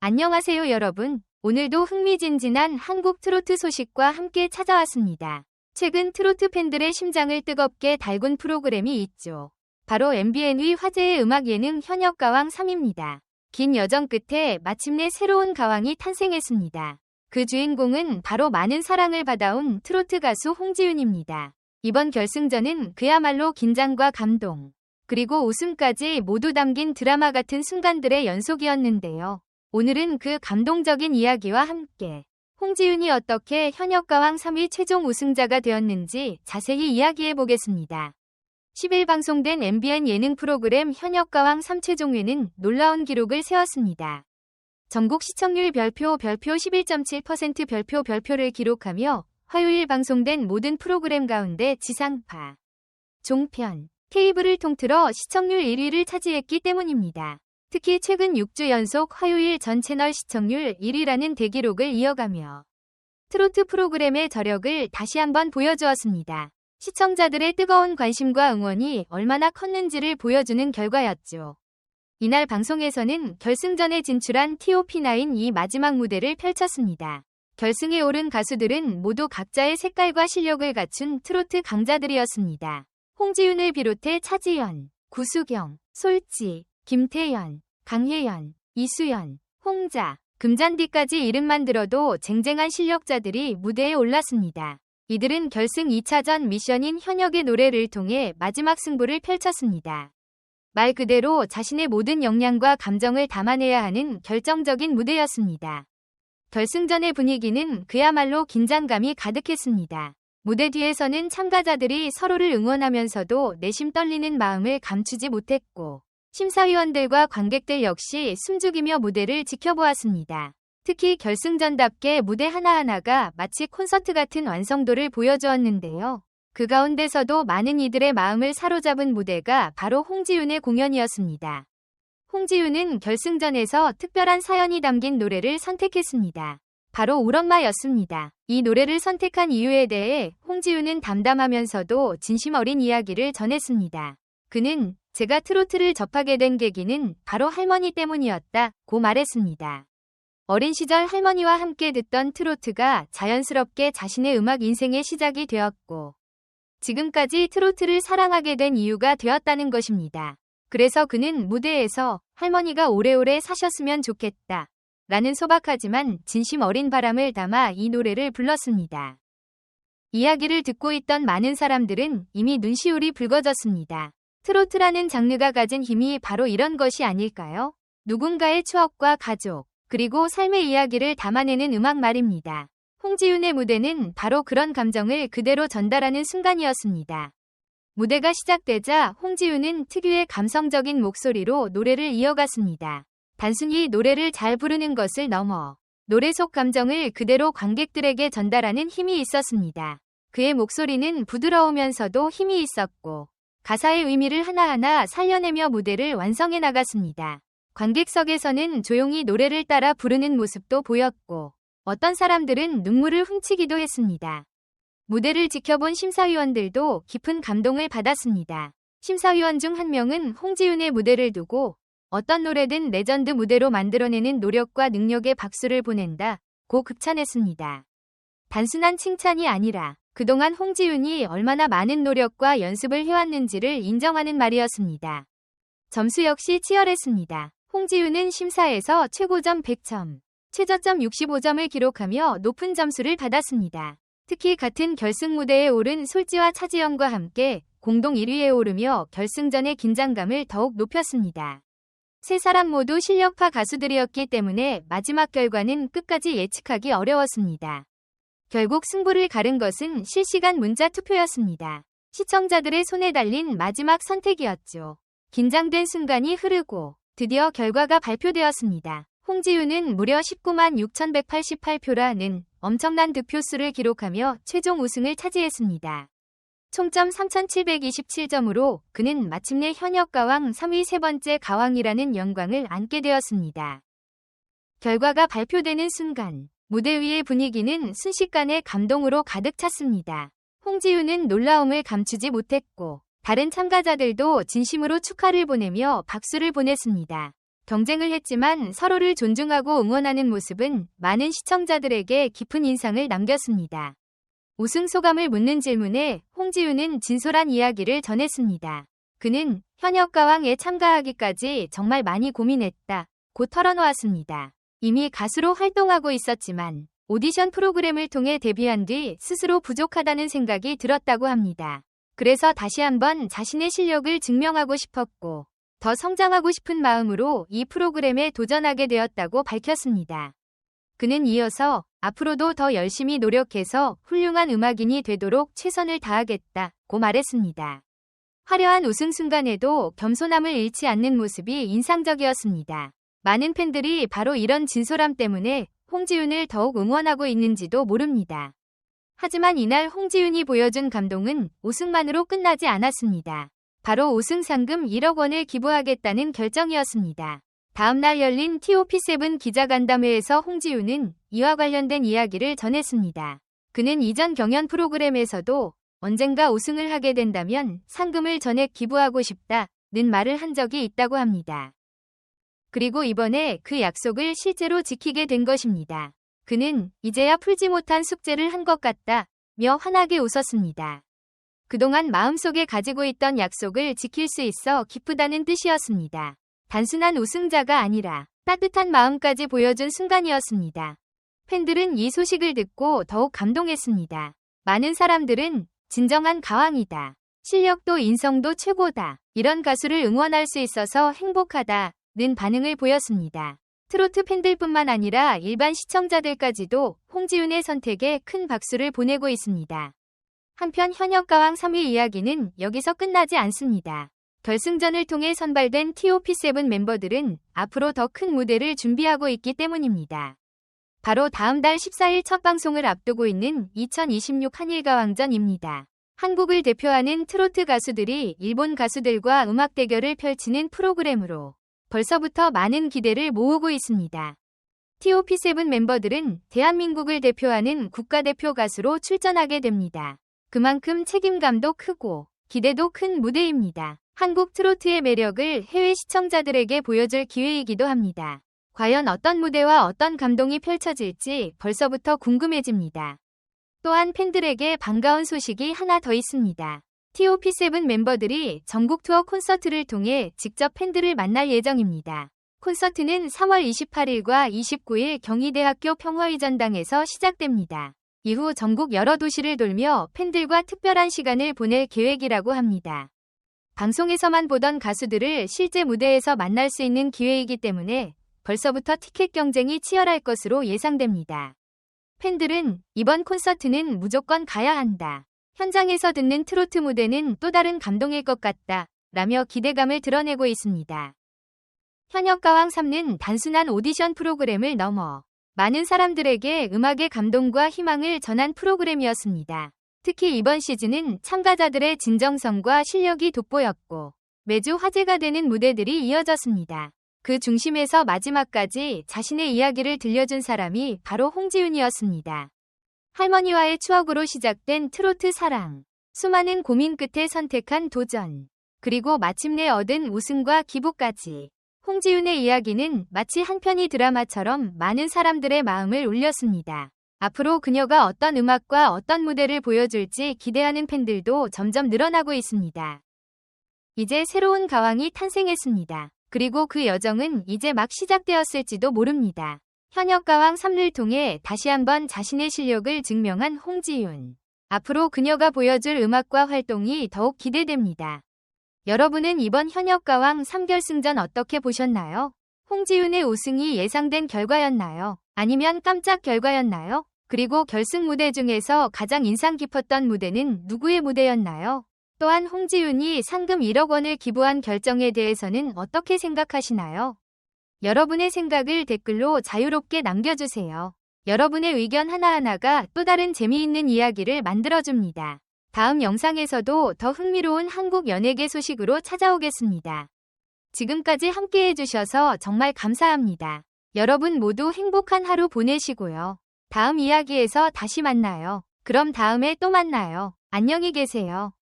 안녕하세요 여러분. 오늘도 흥미진진한 한국 트로트 소식과 함께 찾아왔습니다. 최근 트로트 팬들의 심장을 뜨겁게 달군 프로그램이 있죠. 바로 MBN의 화제의 음악 예능 현역가왕 3입니다. 긴 여정 끝에 마침내 새로운 가왕이 탄생했습니다. 그 주인공은 바로 많은 사랑을 받아온 트로트 가수 홍지윤입니다. 이번 결승전은 그야말로 긴장과 감동, 그리고 웃음까지 모두 담긴 드라마 같은 순간들의 연속이었는데요. 오늘은 그 감동적인 이야기와 함께 홍지윤이 어떻게 현역가왕 3위 최종 우승자가 되었는지 자세히 이야기해 보겠습니다. 10일 방송된 MBN 예능 프로그램 현역가왕 3 최종회는 놀라운 기록을 세웠습니다. 전국 시청률 별표 11.7% 별표를 기록하며 화요일 방송된 모든 프로그램 가운데 지상파, 종편, 케이블을 통틀어 시청률 1위를 차지했기 때문입니다. 특히 최근 6주 연속 화요일 전 채널 시청률 1위라는 대기록을 이어가며 트로트 프로그램의 저력을 다시 한번 보여주었습니다. 시청자들의 뜨거운 관심과 응원이 얼마나 컸는지를 보여주는 결과였죠. 이날 방송에서는 결승전에 진출한 TOP9 이 마지막 무대를 펼쳤습니다. 결승에 오른 가수들은 모두 각자의 색깔과 실력을 갖춘 트로트 강자들이었습니다. 홍지윤을 비롯해 차지연, 구수경, 솔지, 김태연, 강혜연, 이수연, 홍자, 금잔디까지 이름만 들어도 쟁쟁한 실력자들이 무대에 올랐습니다. 이들은 결승 2차전 미션인 현역의 노래를 통해 마지막 승부를 펼쳤습니다. 말 그대로 자신의 모든 역량과 감정을 담아내야 하는 결정적인 무대였습니다. 결승전의 분위기는 그야말로 긴장감이 가득했습니다. 무대 뒤에서는 참가자들이 서로를 응원하면서도 내심 떨리는 마음을 감추지 못했고, 심사위원들과 관객들 역시 숨죽이며 무대를 지켜보았습니다. 특히 결승전답게 무대 하나하나가 마치 콘서트 같은 완성도를 보여주었는데요. 그 가운데서도 많은 이들의 마음을 사로잡은 무대가 바로 홍지윤의 공연이었습니다. 홍지윤은 결승전에서 특별한 사연이 담긴 노래를 선택했습니다. 바로 울엄마였습니다. 이 노래를 선택한 이유에 대해 홍지윤은 담담하면서도 진심 어린 이야기를 전했습니다. 그는 제가 트로트를 접하게 된 계기는 바로 할머니 때문이었다고 말했습니다. 어린 시절 할머니와 함께 듣던 트로트가 자연스럽게 자신의 음악 인생의 시작이 되었고, 지금까지 트로트를 사랑하게 된 이유가 되었다는 것입니다. 그래서 그는 무대에서 할머니가 오래오래 사셨으면 좋겠다 라는 소박하지만 진심 어린 바람을 담아 이 노래를 불렀습니다. 이야기를 듣고 있던 많은 사람들은 이미 눈시울이 붉어졌습니다. 트로트라는 장르가 가진 힘이 바로 이런 것이 아닐까요? 누군가의 추억과 가족, 그리고 삶의 이야기를 담아내는 음악 말입니다. 홍지윤의 무대는 바로 그런 감정을 그대로 전달하는 순간이었습니다. 무대가 시작되자 홍지윤은 특유의 감성적인 목소리로 노래를 이어갔습니다. 단순히 노래를 잘 부르는 것을 넘어 노래 속 감정을 그대로 관객들에게 전달하는 힘이 있었습니다. 그의 목소리는 부드러우면서도 힘이 있었고, 가사의 의미를 하나하나 살려내며 무대를 완성해 나갔습니다. 관객석에서는 조용히 노래를 따라 부르는 모습도 보였고, 어떤 사람들은 눈물을 훔치기도 했습니다. 무대를 지켜본 심사위원들도 깊은 감동을 받았습니다. 심사위원 중 한 명은 홍지윤의 무대를 두고 어떤 노래든 레전드 무대로 만들어내는 노력과 능력에 박수를 보낸다고 극찬했습니다. 단순한 칭찬이 아니라 그동안 홍지윤이 얼마나 많은 노력과 연습을 해왔는지를 인정하는 말이었습니다. 점수 역시 치열했습니다. 홍지윤은 심사에서 최고점 100점, 최저점 65점을 기록하며 높은 점수를 받았습니다. 특히 같은 결승 무대에 오른 솔지와 차지연과 함께 공동 1위에 오르며 결승전의 긴장감을 더욱 높였습니다. 세 사람 모두 실력파 가수들이었기 때문에 마지막 결과는 끝까지 예측하기 어려웠습니다. 결국 승부를 가른 것은 실시간 문자 투표였습니다. 시청자들의 손에 달린 마지막 선택이었죠. 긴장된 순간이 흐르고 드디어 결과가 발표되었습니다. 홍지윤은 무려 19만 6,188표라는 엄청난 득표수를 기록하며 최종 우승을 차지했습니다. 총점 3,727점으로 그는 마침내 현역가왕 3위 세 번째 가왕이라는 영광을 안게 되었습니다. 결과가 발표되는 순간 무대 위의 분위기는 순식간에 감동으로 가득 찼습니다. 홍지윤은 놀라움을 감추지 못했고, 다른 참가자들도 진심으로 축하를 보내며 박수를 보냈습니다. 경쟁을 했지만 서로를 존중하고 응원하는 모습은 많은 시청자들에게 깊은 인상을 남겼습니다. 우승 소감을 묻는 질문에 홍지윤은 진솔한 이야기를 전했습니다. 그는 현역가왕에 참가하기까지 정말 많이 고민했다 고 털어놓았습니다. 이미 가수로 활동하고 있었지만 오디션 프로그램을 통해 데뷔한 뒤 스스로 부족하다는 생각이 들었다고 합니다. 그래서 다시 한번 자신의 실력을 증명하고 싶었고 더 성장하고 싶은 마음으로 이 프로그램에 도전하게 되었다고 밝혔습니다. 그는 이어서 앞으로도 더 열심히 노력해서 훌륭한 음악인이 되도록 최선을 다하겠다고 말했습니다. 화려한 우승 순간에도 겸손함을 잃지 않는 모습이 인상적이었습니다. 많은 팬들이 바로 이런 진솔함 때문에 홍지윤을 더욱 응원하고 있는지도 모릅니다. 하지만 이날 홍지윤이 보여준 감동은 우승만으로 끝나지 않았습니다. 바로 우승 상금 1억 원을 기부하겠다는 결정이었습니다. 다음날 열린 TOP7 기자간담회에서 홍지윤은 이와 관련된 이야기를 전했습니다. 그는 이전 경연 프로그램에서도 언젠가 우승을 하게 된다면 상금을 전액 기부하고 싶다는 말을 한 적이 있다고 합니다. 그리고 이번에 그 약속을 실제로 지키게 된 것입니다. 그는 이제야 풀지 못한 숙제를 한 것 같다며 환하게 웃었습니다. 그동안 마음속에 가지고 있던 약속을 지킬 수 있어 기쁘다는 뜻이었습니다. 단순한 우승자가 아니라 따뜻한 마음까지 보여준 순간이었습니다. 팬들은 이 소식을 듣고 더욱 감동했습니다. 많은 사람들은 진정한 가왕이다. 실력도 인성도 최고다. 이런 가수를 응원할 수 있어서 행복하다는 반응을 보였습니다. 트로트 팬들뿐만 아니라 일반 시청자들까지도 홍지윤의 선택에 큰 박수를 보내고 있습니다. 한편 현역가왕 3위 이야기는 여기서 끝나지 않습니다. 결승전을 통해 선발된 TOP7 멤버들은 앞으로 더 큰 무대를 준비하고 있기 때문입니다. 바로 다음 달 14일 첫 방송을 앞두고 있는 2026 한일가왕전입니다. 한국을 대표하는 트로트 가수들이 일본 가수들과 음악 대결을 펼치는 프로그램으로 벌써부터 많은 기대를 모으고 있습니다. TOP7 멤버들은 대한민국을 대표하는 국가대표 가수로 출전하게 됩니다. 그만큼 책임감도 크고 기대도 큰 무대입니다. 한국 트로트의 매력을 해외 시청자들에게 보여줄 기회이기도 합니다. 과연 어떤 무대와 어떤 감동이 펼쳐질지 벌써부터 궁금해집니다. 또한 팬들에게 반가운 소식이 하나 더 있습니다. TOP7 멤버들이 전국 투어 콘서트를 통해 직접 팬들을 만날 예정입니다. 콘서트는 3월 28일과 29일 경희대학교 평화의전당에서 시작됩니다. 이후 전국 여러 도시를 돌며 팬들과 특별한 시간을 보낼 계획이라고 합니다. 방송에서만 보던 가수들을 실제 무대에서 만날 수 있는 기회이기 때문에 벌써부터 티켓 경쟁이 치열할 것으로 예상됩니다. 팬들은 이번 콘서트는 무조건 가야 한다. 현장에서 듣는 트로트 무대는 또 다른 감동일 것 같다. 라며 기대감을 드러내고 있습니다. 현역가왕 3는 단순한 오디션 프로그램을 넘어 많은 사람들에게 음악의 감동과 희망을 전한 프로그램이었습니다. 특히 이번 시즌은 참가자들의 진정성과 실력이 돋보였고 매주 화제가 되는 무대들이 이어졌습니다. 그 중심에서 마지막까지 자신의 이야기를 들려준 사람이 바로 홍지윤이었습니다. 할머니와의 추억으로 시작된 트로트 사랑, 수많은 고민 끝에 선택한 도전, 그리고 마침내 얻은 우승과 기부까지. 홍지윤의 이야기는 마치 한 편의 드라마처럼 많은 사람들의 마음을 울렸습니다. 앞으로 그녀가 어떤 음악과 어떤 무대를 보여줄지 기대하는 팬들도 점점 늘어나고 있습니다. 이제 새로운 가왕이 탄생했습니다. 그리고 그 여정은 이제 막 시작되었을지도 모릅니다. 현역가왕 3를 통해 다시 한번 자신의 실력을 증명한 홍지윤. 앞으로 그녀가 보여줄 음악과 활동이 더욱 기대됩니다. 여러분은 이번 현역가왕 3결승전 어떻게 보셨나요? 홍지윤의 우승이 예상된 결과였나요? 아니면 깜짝 결과였나요? 그리고 결승 무대 중에서 가장 인상 깊었던 무대는 누구의 무대였나요? 또한 홍지윤이 상금 1억 원을 기부한 결정에 대해서는 어떻게 생각하시나요? 여러분의 생각을 댓글로 자유롭게 남겨주세요. 여러분의 의견 하나하나가 또 다른 재미있는 이야기를 만들어줍니다. 다음 영상에서도 더 흥미로운 한국 연예계 소식으로 찾아오겠습니다. 지금까지 함께 해주셔서 정말 감사합니다. 여러분 모두 행복한 하루 보내시고요. 다음 이야기에서 다시 만나요. 그럼 다음에 또 만나요. 안녕히 계세요.